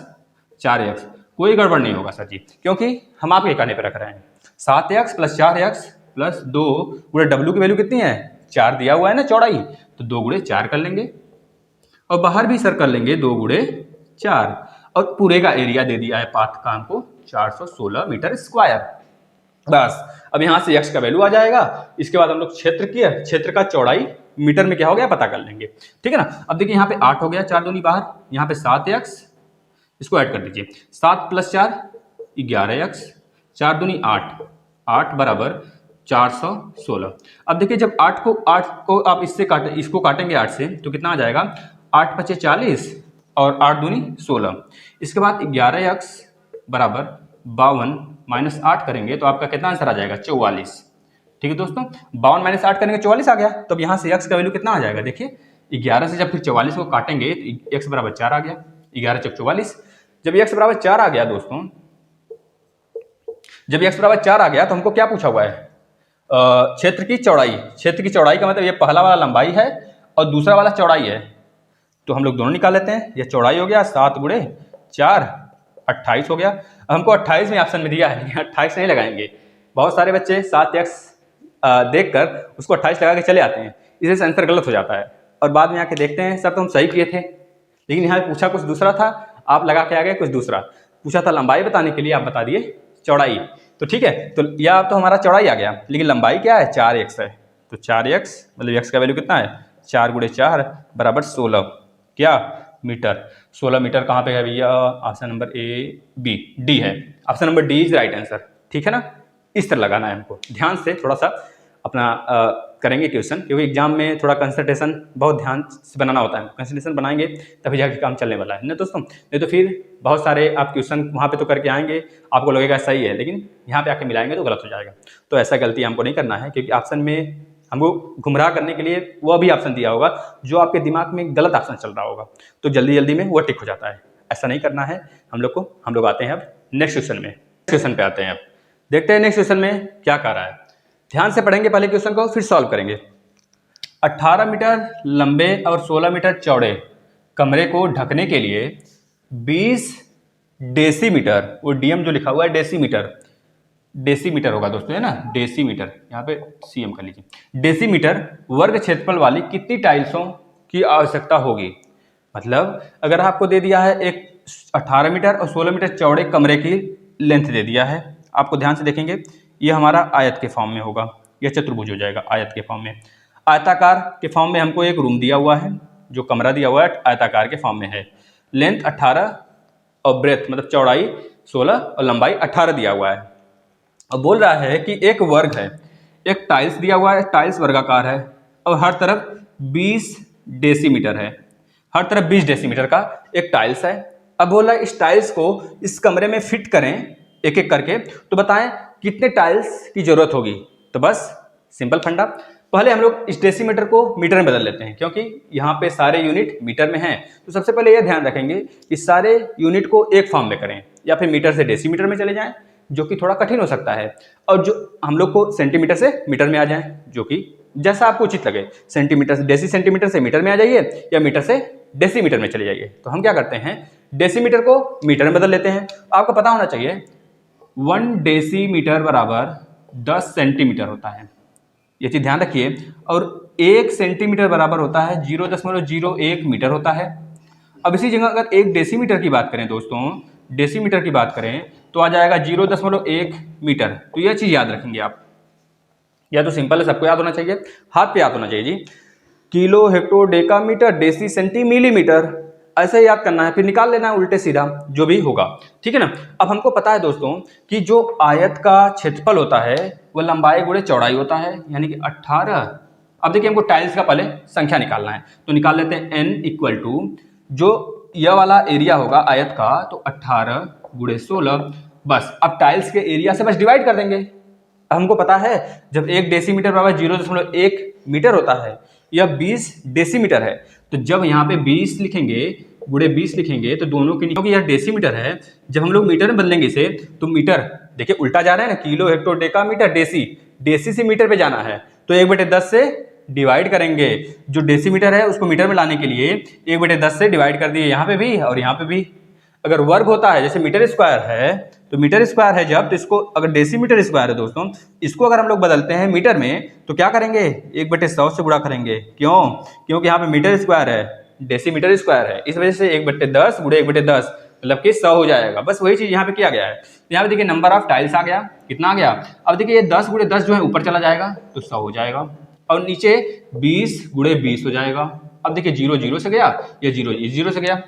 4x। कोई गड़बड़ नहीं होगा सर जी, क्योंकि हम आपके कहने पर रख रहे हैं। 7x प्लस 4x प्लस 2 गुणे डब्ल्यू की वैल्यू कितनी है, 4 दिया हुआ है ना चौड़ाई, तो 2 गुणे 4 कर लेंगे, और बाहर भी सर कर लेंगे 2 गुणे 4, और पूरे का एरिया दे दिया है पाथ का हमको 416 मीटर स्क्वायर। बस अब यहाँ से x का वैल्यू आ जाएगा, इसके बाद हम लोग क्षेत्र का चौड़ाई मीटर में क्या हो गया पता कर लेंगे, ठीक है ना। अब देखिए यहाँ पे 8 हो गया, 4 दूनी बाहर, यहाँ पे 7x, इसको ऐड कर दीजिए, 7 प्लस 4 11x, 4 दूनी 8, 8 बराबर 416। अब देखिए जब 8 को आप इससे काटें, इसको काटेंगे 8 से, तो कितना आ जाएगा, 8 पचे 40 और 8 दूनी 16। इसके बाद 11x बराबर 52 माइनस 8 करेंगे तो आपका कितना आंसर आ जाएगा, 44। ठीक है दोस्तों, 52 माइनस 8 करेंगे 44 आ गया। तो अब यहाँ से x का वैल्यू कितना आ जाएगा, देखिए 11 से जब फिर 44 को काटेंगे तो x बराबर 4 आ गया, 11 चौक 44। जब x बराबर 4 आ गया दोस्तों, जब x बराबर 4 आ गया तो हमको क्या पूछा हुआ है, क्षेत्र की चौड़ाई। क्षेत्र की चौड़ाई का मतलब ये पहला वाला लंबाई है और दूसरा वाला चौड़ाई है, तो हम लोग दोनों निकाल लेते हैं। ये चौड़ाई हो गया 7 गुणे 4 28 हो गया। अब हमको 28 में ऑप्शन में दिया है, 28 नहीं लगाएंगे। बहुत सारे बच्चे 7x देखकर उसको 28 लगा के चले आते हैं, इससे आंसर गलत हो जाता है, और बाद में आके देखते हैं सर तो हम सही किए थे, लेकिन यहाँ पूछा कुछ दूसरा था, आप लगा के आ गए कुछ दूसरा। पूछा था लंबाई बताने के लिए, आप बता दिए चौड़ाई। तो ठीक है, तो यह तो हमारा चौड़ाई आ गया, लेकिन लंबाई क्या है, 4x है। तो 4x मतलब x का वैल्यू कितना है, 4 गुणे 4 बराबर 16 क्या मीटर। 16 मीटर कहाँ पे है भैया, option number A B D है, option number D is right answer. ठीक है ना, इस तरह लगाना है हमको, ध्यान से थोड़ा सा अपना करेंगे क्वेश्चन, क्योंकि एग्जाम में थोड़ा कंसंट्रेशन बहुत ध्यान से बनाना होता है। कंसंट्रेशन बनाएंगे तभी जाके काम चलने वाला है ना दोस्तों, नहीं तो फिर बहुत सारे आप क्वेश्चन वहाँ पे तो करके आएंगे, आपको लगेगा सही है, लेकिन यहाँ पे आके मिलाएंगे तो गलत हो जाएगा। तो ऐसा गलती हमको नहीं करना है, क्योंकि ऑप्शन में हमको गुमराह करने के लिए वह भी ऑप्शन दिया होगा जो आपके दिमाग में गलत ऑप्शन चल रहा होगा, तो जल्दी जल्दी में वो टिक हो जाता है। ऐसा नहीं करना है हम लोग को। हम लोग आते हैं अब नेक्स्ट क्वेश्चन में, क्वेश्चन पे आते हैं। अब देखते हैं नेक्स्ट क्वेश्चन में क्या कह रहा है, ध्यान से पढ़ेंगे पहले क्वेश्चन को, फिर सॉल्व करेंगे। 18 मीटर लंबे और 16 मीटर चौड़े कमरे को ढकने के लिए 20 डेसीमीटर, वो डीएम जो लिखा हुआ है डेसीमीटर होगा दोस्तों, है ना, डेसीमीटर, यहाँ पे सीएम कर लीजिए, डेसीमीटर वर्ग क्षेत्रफल वाली कितनी टाइल्सों की आवश्यकता होगी। मतलब अगर आपको दे दिया है एक 18 मीटर और 16 मीटर चौड़े कमरे की लेंथ दे दिया है, आपको ध्यान से देखेंगे, ये हमारा आयत के फॉर्म में होगा, यह चतुर्भुज हो जाएगा आयत के फॉर्म में। आयताकार के फॉर्म में हमको एक रूम दिया हुआ है, जो कमरा दिया हुआ है आयताकार के फॉर्म में है। लेंथ 18 और ब्रेथ मतलब चौड़ाई 16 और लंबाई 18 दिया हुआ है। अब बोल रहा है कि एक वर्ग है, एक टाइल्स दिया हुआ है, टाइल्स वर्गाकार है और हर तरफ 20 डेसीमीटर है, हर तरफ 20 डेसीमीटर का एक टाइल्स है। अब बोल रहा है इस टाइल्स को इस कमरे में फिट करें एक एक करके, तो बताएं कितने टाइल्स की जरूरत होगी। तो बस सिंपल फंडा, पहले हम लोग इस डेसीमीटर को मीटर में बदल लेते हैं, क्योंकि यहाँ पे सारे यूनिट मीटर में हैं। तो सबसे पहले यह ध्यान रखेंगे कि सारे यूनिट को एक फॉर्म में करें, या फिर मीटर से डेसीमीटर में चले जाएं, जो कि थोड़ा कठिन हो सकता है, और जो हम लोग को सेंटीमीटर से मीटर में आ जाएं, जो कि जैसा आपको उचित लगे। सेंटीमीटर से डेसीसेंटीमीटर से मीटर में आ जाइए, या मीटर से डेसीमीटर में चले जाइए। तो हम क्या करते हैं, डेसीमीटर को मीटर में बदल लेते हैं। आपको पता होना चाहिए 1 डेसीमीटर बराबर 10 सेंटीमीटर होता है, ये चीज ध्यान रखिए। और 1 सेंटीमीटर बराबर होता है 0.01 मीटर होता है। अब इसी जगह अगर 1 डेसीमीटर की बात करें दोस्तों, डेसीमीटर की बात करें तो आ जाएगा 0.1 मीटर। तो यह चीज याद रखेंगे आप, या तो सिंपल है, सबको याद होना चाहिए, हाथ पे याद होना चाहिए जी। Kilo, hecto, decametre, deci, centi, millimetre, ऐसे याद करना है, फिर निकाल लेना है उल्टे सीधा जो भी होगा, ठीक है ना। अब हमको पता है दोस्तों कि जो आयत का क्षेत्रफल होता है वह लंबाई गुणे चौड़ाई होता है, यानी कि 18। अब देखिए हमको टाइल्स का पहले संख्या निकालना है, तो निकाल लेते हैं n इक्वल टू जो यह वाला एरिया होगा आयत का, तो 18 गुणे 16। बस अब टाइल्स के एरिया से बस डिवाइड कर देंगे। हमको पता है जब 1 डेसीमीटर बराबर 0.1 मीटर होता है, यह 20 डेसीमीटर है, तो जब यहाँ पे 20 लिखेंगे गुणे 20 लिखेंगे तो दोनों के, क्योंकि यह डेसीमीटर है, जब हम लोग मीटर में बदलेंगे इसे तो मीटर देखिए उल्टा जा रहा है ना, kilo, hecto, decametre, deci, deci से मीटर पे जाना है, तो 1/10 से डिवाइड करेंगे। जो डेसीमीटर है उसको मीटर में लाने के लिए 1/10 से डिवाइड कर दिए, यहाँ पे भी और यहाँ पे भी। अगर वर्ग होता है, जैसे मीटर स्क्वायर है, तो मीटर स्क्वायर है जब, तो इसको अगर डेसीमीटर स्क्वायर है दोस्तों, इसको अगर हम लोग बदलते हैं मीटर में तो क्या करेंगे, 1/100 से गुणा करेंगे। क्यों? क्योंकि यहाँ पे मीटर स्क्वायर है, डेसीमीटर स्क्वायर है, इस वजह से 1/10 गुणे 1/10 मतलब कि 100 हो जाएगा। बस वही चीज यहाँ पे किया गया है। यहाँ पे देखिए नंबर ऑफ टाइल्स आ गया, कितना आ गया। अब देखिए ये 10 गुणे 10 जो है ऊपर चला जाएगा तो 100 हो जाएगा, और नीचे 20 गुणे 20 हो जाएगा। अब देखिए 0 0 से गया, ये 0 0 से गया,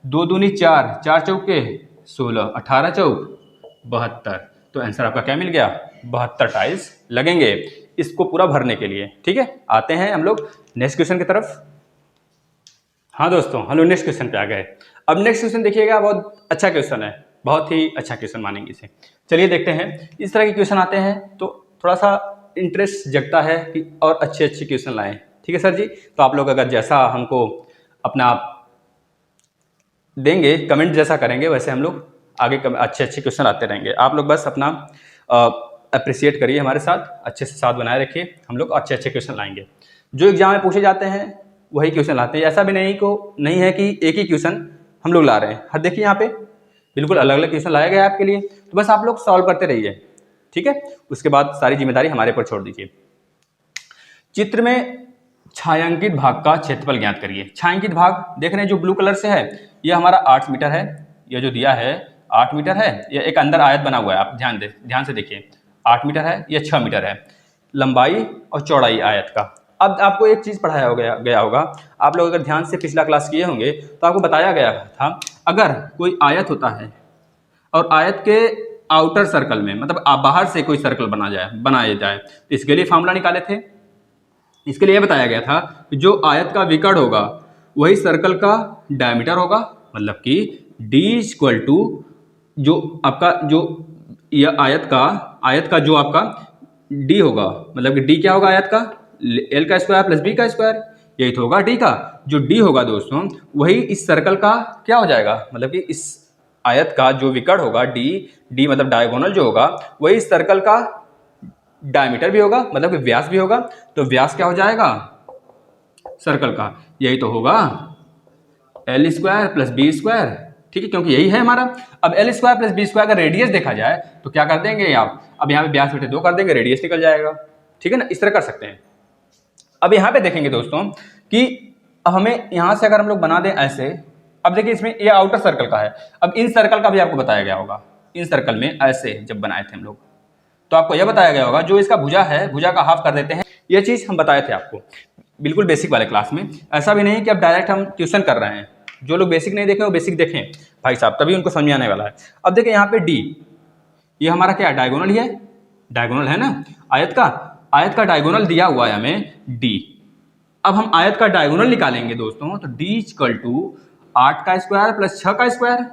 2 दूनी 4, 4 चौके 16, 18 चौक 72। तो आंसर आपका क्या मिल गया, 72 टाइल्स लगेंगे इसको पूरा भरने के लिए। ठीक है, आते हैं हम लोग नेक्स्ट क्वेश्चन की तरफ। हाँ दोस्तों, हम लोग नेक्स्ट क्वेश्चन पे आ गए। अब नेक्स्ट क्वेश्चन देखिएगा, बहुत अच्छा क्वेश्चन है, बहुत ही अच्छा क्वेश्चन मानेंगे इसे। चलिए देखते हैं, इस तरह के क्वेश्चन आते हैं तो थोड़ा सा इंटरेस्ट जगता है कि और अच्छे अच्छे क्वेश्चन लाएं। ठीक है सर जी, तो आप लोग अगर जैसा हमको अपना देंगे, कमेंट जैसा करेंगे, वैसे हम लोग आगे अच्छे अच्छे क्वेश्चन आते रहेंगे। आप लोग बस अपना अप्रिशिएट करिए हमारे साथ, अच्छे से साथ बनाए रखिए, हम लोग अच्छे अच्छे क्वेश्चन लाएंगे। जो एग्जाम में पूछे जाते हैं वही क्वेश्चन लाते हैं, ऐसा भी नहीं है कि एक ही क्वेश्चन हम लोग ला रहे हैं। हर देखिए यहाँ पे बिल्कुल अलग अलग क्वेश्चन लाया गया है आपके लिए, तो बस आप लोग सॉल्व करते रहिए। ठीक है, उसके बाद सारी जिम्मेदारी हमारे पर छोड़ दीजिए। चित्र में छायांकित भाग का क्षेत्रफल ज्ञात करिए। छायांकित भाग देख रहे हैं जो ब्लू कलर से है, यह हमारा 8 मीटर है, यह जो दिया है 8 मीटर है। यह एक अंदर आयत बना हुआ है, आप ध्यान से देखिए, 8 मीटर है, यह 6 मीटर है लंबाई और चौड़ाई आयत का। अब आपको एक चीज पढ़ाया गया होगा, आप लोग अगर ध्यान से पिछला क्लास किए होंगे तो आपको बताया गया था, अगर कोई आयत होता है और आयत के आउटर सर्कल में, मतलब बाहर से कोई सर्कल बनाया जाए तो इसके लिए फॉर्मूला निकाले थे। इसके लिए बताया गया था कि जो आयत का विकर्ण होगा वही सर्कल का डायमीटर होगा, मतलब कि d इक्वल टू जो आपका जो यह आयत का जो आपका d होगा, मतलब कि d क्या होगा आयत का, l का स्क्वायर प्लस b का स्क्वायर, यही तो होगा d का। जो d होगा दोस्तों वही इस सर्कल का क्या हो जाएगा, मतलब कि इस आयत का जो विकर्ण होगा d मतलब डायगोनल जो होगा वही इस सर्कल का डायमीटर भी होगा, मतलब कि व्यास भी होगा। तो व्यास क्या हो जाएगा सर्कल का, यही तो होगा l square plus B square. ठीक है, क्योंकि यही है हमारा। अब l square plus B square का रेडियस देखा जाए तो क्या कर देंगे आप, अब यहाँ पे व्यास बटे 2 कर देंगे, रेडियस निकल जाएगा। ठीक है ना, इस तरह कर सकते हैं। अब यहाँ पे देखेंगे दोस्तों कि अब हमें यहाँ से अगर हम लोग बना दें ऐसे, अब देखिए इसमें ये आउटर सर्कल का है, अब इन सर्कल का भी आपको बताया गया होगा। इन सर्कल में ऐसे जब बनाए थे हम लोग तो आपको यह बताया गया होगा जो इसका भुजा है, भुजा का हाफ कर देते हैं। यह चीज हम बताए थे आपको बिल्कुल बेसिक वाले क्लास में। ऐसा भी नहीं कि अब डायरेक्ट हम ट्यूशन कर रहे हैं, जो लोग बेसिक नहीं देखे वो बेसिक देखें भाई साहब, तभी उनको समझ में आने वाला है। अब देखिए यहाँ पे डी, ये हमारा क्या डायगोनल ही है, डायगोनल है ना आयत का डायगोनल दिया हुआ है हमें डी। अब हम आयत का डायगोनल निकालेंगे दोस्तों, तो डी इक्वल टू 8 का स्क्वायर प्लस 6 का स्क्वायर,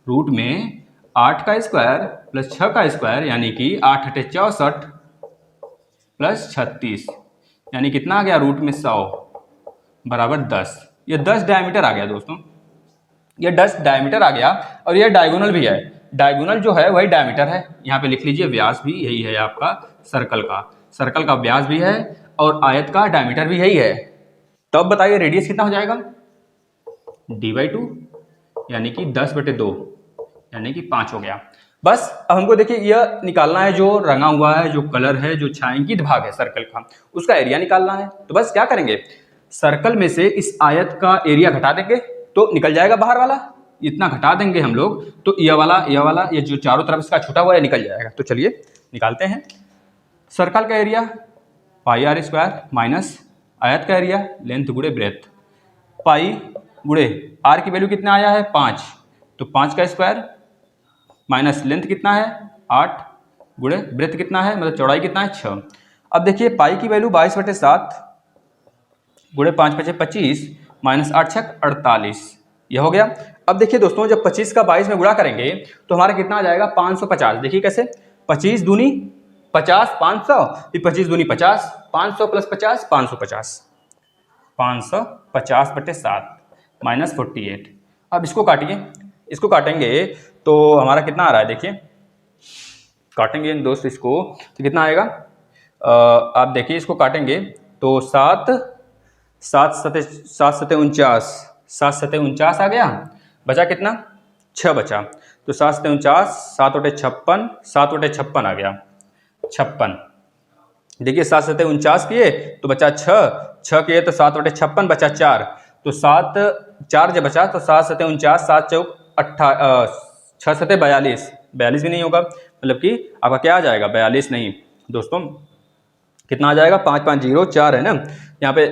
रूट में 8 का स्क्वायर प्लस 6 का स्क्वायर, यानी कि 8 × 8 = 64 प्लस 36, यानी कितना आ गया, रूट में 100 बराबर 10। ये 10 डायमीटर आ गया दोस्तों, ये 10 डायमीटर आ गया। और ये डायगोनल भी है, डायगोनल जो है वही डायमीटर है। यहाँ पे लिख लीजिए व्यास भी यही है आपका सर्कल का व्यास भी है और आयत का डायमीटर भी यही है। तो अब बताइए रेडियस कितना हो जाएगा, d/2 यानी कि 10/2 यानी कि 5 हो गया। बस अब हमको देखिए यह निकालना है, जो रंगा हुआ है, जो कलर है, जो छायांकित भाग है सर्कल का, उसका एरिया निकालना है। तो बस क्या करेंगे, सर्कल में से इस आयत का एरिया घटा देंगे तो निकल जाएगा बाहर वाला, इतना घटा देंगे हम लोग तो यह वाला ये जो चारों तरफ इसका छुटा हुआ है निकल जाएगा। तो चलिए निकालते हैं। सर्कल का एरिया πr² माइनस आयत का एरिया लेंथ गुणे ब्रेथ, पाई गुणे आर की वैल्यू कितना आया है 5, तो 5 का स्क्वायर माइनस लेंथ कितना है 8 गुणे ब्रेथ कितना है, मतलब चौड़ाई कितना है 6। अब देखिए पाई की वैल्यू 22/7 गुणे 5 × 5 = 25 माइनस 8 × 6 = 48, यह हो गया। अब देखिए दोस्तों जब 25 का 22 में गुणा करेंगे तो हमारा कितना आ जाएगा 550। देखिए कैसे, 25 दूनी 50 500, फिर 25 दूनी 50, 500 + 50 550, 550/7 माइनस 48। अब इसको काटिए, इसको काटेंगे तो हमारा कितना आ रहा है, देखिए काटेंगे दोस्त इसको तो कितना आएगा, आप देखिए इसको काटेंगे तो 7 7 7 49 आ गया, बचा कितना 6 बचा, तो 7 7 49 7 × 56 7 × 56 आ गया 56। देखिए 7 7 49 किए तो बचा 6 किए तो 7 × 56 बचा 4, तो 7 4 जब बचा तो 7 7 49 7 चौक 6 7 42 42 भी नहीं होगा, मतलब कि आपका क्या आ जाएगा 42 नहीं दोस्तों, कितना आ जाएगा 5 5 0 4 है ना, यहाँ पे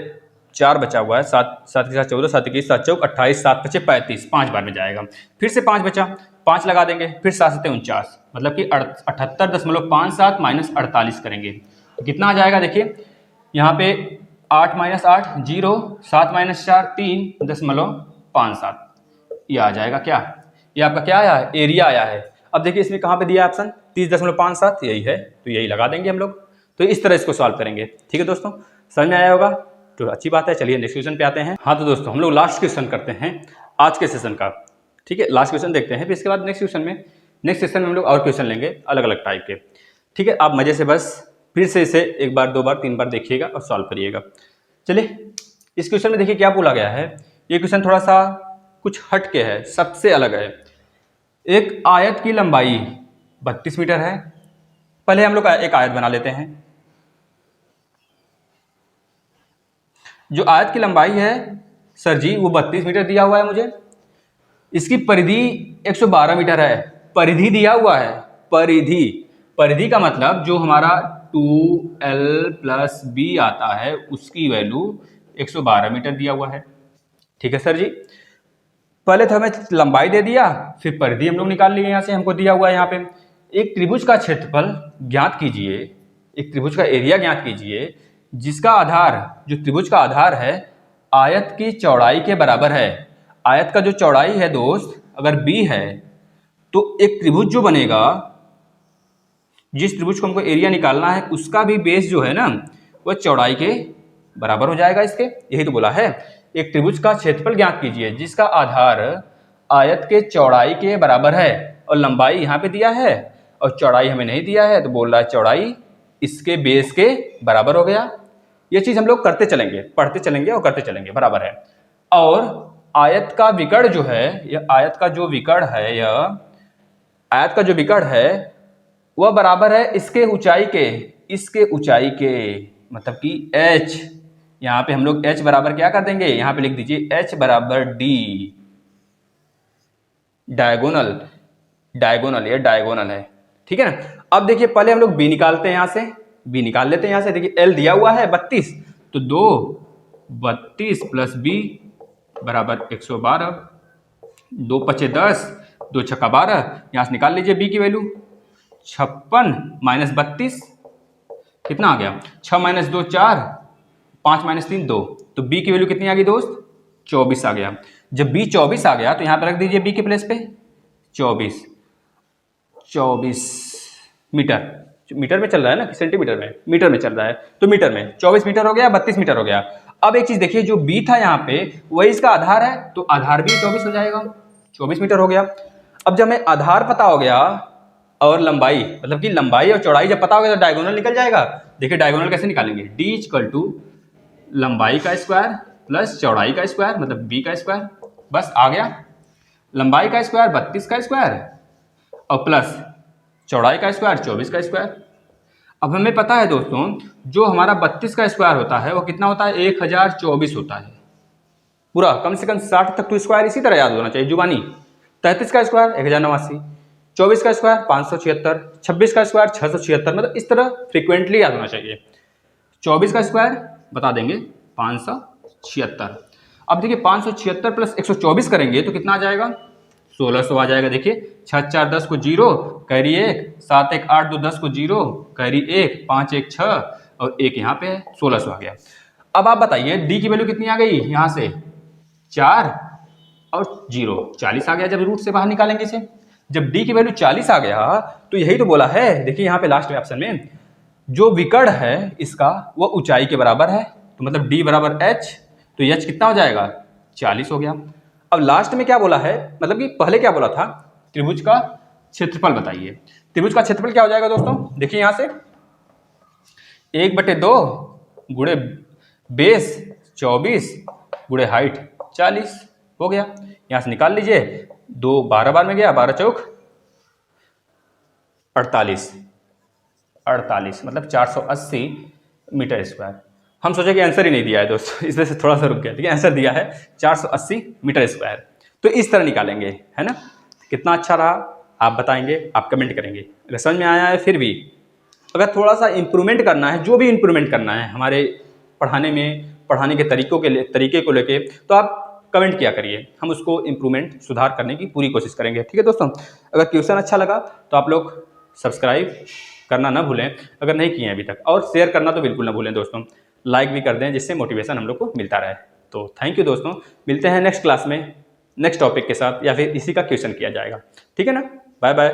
4 बचा हुआ है, 7 7 के साथ 14 7 21 7 चौक 28 7 × 5 = 35, 5 बार में जाएगा। फिर से 5 बचा, 5 लगा देंगे, फिर 7 7 49 मतलब कि 78.57 माइनस 48 करेंगे तो कितना आ जाएगा, देखिए यहाँ पे 8 - 8 0 7 - 4 3.57, ये आ जाएगा क्या, ये आपका क्या आया है एरिया आया है। अब देखिए इसमें कहाँ पे दिया है ऑप्शन 30.57, यही है तो यही लगा देंगे हम लोग। तो इस तरह इसको सॉल्व करेंगे, ठीक है दोस्तों, समझ में आया होगा तो अच्छी बात है। चलिए नेक्स्ट क्वेश्चन पे आते हैं। हाँ तो दोस्तों हम लोग लास्ट क्वेश्चन करते हैं आज के सेशन का, ठीक है, लास्ट क्वेश्चन देखते हैं, फिर इसके बाद नेक्स्ट सेशन में हम लोग और क्वेश्चन लेंगे अलग अलग टाइप के, ठीक है। आप मजे से बस फिर से इसे 1 बार 2 बार 3 बार देखिएगा और सॉल्व करिएगा। चलिए इस क्वेश्चन में देखिए क्या बोला गया है, ये क्वेश्चन थोड़ा सा कुछ हट के है, सबसे अलग है। एक आयत की लंबाई 32 मीटर है। पहले हम लोग एक आयत बना लेते हैं। जो आयत की लंबाई है सर जी वो 32 मीटर दिया हुआ है मुझे, इसकी परिधि 112 मीटर है, परिधि दिया हुआ है, परिधि का मतलब जो हमारा 2l + b आता है उसकी वैल्यू 112 मीटर दिया हुआ है, ठीक है सर जी। पहले तो हमें लंबाई दे दिया, फिर परिधि हम लोग निकाल लिए, यहाँ से हमको दिया हुआ है यहाँ पे एक त्रिभुज का क्षेत्रफल ज्ञात कीजिए, एक त्रिभुज का एरिया ज्ञात कीजिए जिसका आधार, जो त्रिभुज का आधार है आयत की चौड़ाई के बराबर है। आयत का जो चौड़ाई है दोस्त अगर b है तो एक त्रिभुज जो बनेगा, जिस त्रिभुज को हमको एरिया निकालना है उसका भी बेस जो है ना वह चौड़ाई के बराबर हो जाएगा इसके, यही तो बोला है। एक त्रिभुज का क्षेत्रफल ज्ञात कीजिए जिसका आधार आयत के चौड़ाई के बराबर है, और लंबाई यहाँ पे दिया है और चौड़ाई हमें नहीं दिया है, तो बोल रहा है चौड़ाई इसके बेस के बराबर हो गया। ये चीज हम लोग करते चलेंगे, पढ़ते चलेंगे और करते चलेंगे, बराबर है। और आयत का विकर्ण जो है, यह आयत का जो विकर्ण है, यह आयत का जो विकर्ण है वह बराबर है इसके ऊंचाई के, इसके ऊंचाई के, मतलब कि h, यहाँ पे हम लोग h बराबर क्या कर देंगे, यहाँ पे लिख दीजिए h बराबर d, डायगोनल, ये डायगोनल है, ठीक है ना। अब देखिए पहले हम लोग b निकालते हैं, यहाँ से b निकाल लेते हैं यहाँ से। देखिए l दिया हुआ है 32, तो 32 + b बराबर 112, 2 × 5 = 10, 2 × 6 = 12, यहाँ से निकाल लीजिए b की वैल्यू 56 - 32 कितना आ गया, 6 - 2 4, 5 - 3 2, तो b की वैल्यू कितनी आ गई दोस्त 24 आ गया। जब b 24 आ गया तो यहाँ पर रख दीजिए b के प्लेस पे 24 मीटर, मीटर में चल रहा है ना कि सेंटीमीटर में, मीटर में चल रहा है, तो मीटर में 24 मीटर हो गया, 32 मीटर हो गया। अब एक चीज देखिए, जो बी था यहाँ पे वही इसका आधार है, तो आधार भी 24 हो जाएगा, 24 मीटर हो गया। अब जब हमें आधार पता हो गया और लंबाई, मतलब कि लंबाई और चौड़ाई जब पता हो गया तो डायगोनल निकल जाएगा। देखिए डायगोनल कैसे निकालेंगे, डी इक्वल टू लंबाई का स्क्वायर प्लस चौड़ाई का स्क्वायर, मतलब बी का स्क्वायर, बस आ गया। लंबाई का स्क्वायर 32 का स्क्वायर और प्लस चौड़ाई का स्क्वायर 24 का स्क्वायर। अब हमें पता है दोस्तों, जो हमारा 32 का स्क्वायर होता है वो कितना होता है, 1024 होता है पूरा। कम से कम 60 तक तो स्क्वायर इसी तरह याद होना चाहिए जुबानी। 33 का स्क्वायर 1089, 24 का स्क्वायर 576, 26 का स्क्वायर 676, मतलब इस तरह फ्रिक्वेंटली याद होना चाहिए। 24 का स्क्वायर बता देंगे 576। अब देखिए 576 प्लस 124 करेंगे तो कितना आ जाएगा, 1600 आ जाएगा। देखिए 6 4 10 को 0, कैरी 1, 7 1 8 2 10 को 0, कैरी 1, 5 1 6 और 1 यहाँ पे है, 1600 आ गया। अब आप बताइए डी की वैल्यू कितनी आ गई, यहाँ से 4 और 0 40 आ गया जब रूट से बाहर निकालेंगे इसे। जब डी की वैल्यू 40 आ गया तो यही तो बोला है, देखिए यहाँ पे लास्ट ऑप्शन में जो विकर्ण है इसका वो ऊंचाई के बराबर है, तो मतलब डी बराबर एच, तो एच कितना हो जाएगा, 40 हो गया। अब लास्ट में क्या बोला है, मतलब कि पहले क्या बोला था, त्रिभुज का क्षेत्रफल बताइए। त्रिभुज का क्षेत्रफल क्या हो जाएगा दोस्तों, देखिए यहाँ से 1/2 गुणे बेस 24 गुणे हाइट 40 हो गया। यहाँ से निकाल लीजिए, 2 12 बार में गया, 12 चौक 48 मतलब 480 मीटर स्क्वायर। हम सोचे कि आंसर ही नहीं दिया है दोस्तों, इसलिए से थोड़ा सा रुक गया, ठीक है, आंसर दिया है 480 मीटर स्क्वायर। तो इस तरह निकालेंगे, है ना। कितना अच्छा रहा आप बताएंगे, आप कमेंट करेंगे। अगर समझ में आया है, फिर भी अगर थोड़ा सा इंप्रूवमेंट करना है, जो भी इंप्रूवमेंट करना है हमारे पढ़ाने में, पढ़ाने के तरीके को लेके, तो आप कमेंट किया करिए, हम उसको इंप्रूवमेंट सुधार करने की पूरी कोशिश करेंगे, ठीक है दोस्तों। अगर क्वेश्चन अच्छा लगा तो आप लोग सब्सक्राइब करना ना भूलें अगर नहीं किए हैं अभी तक, और शेयर करना तो बिल्कुल ना भूलें दोस्तों, लाइक भी कर दें जिससे मोटिवेशन हम लोग को मिलता रहे। तो थैंक यू दोस्तों, मिलते हैं नेक्स्ट क्लास में नेक्स्ट टॉपिक के साथ, या फिर इसी का क्वेश्चन किया जाएगा, ठीक है ना। Bye bye.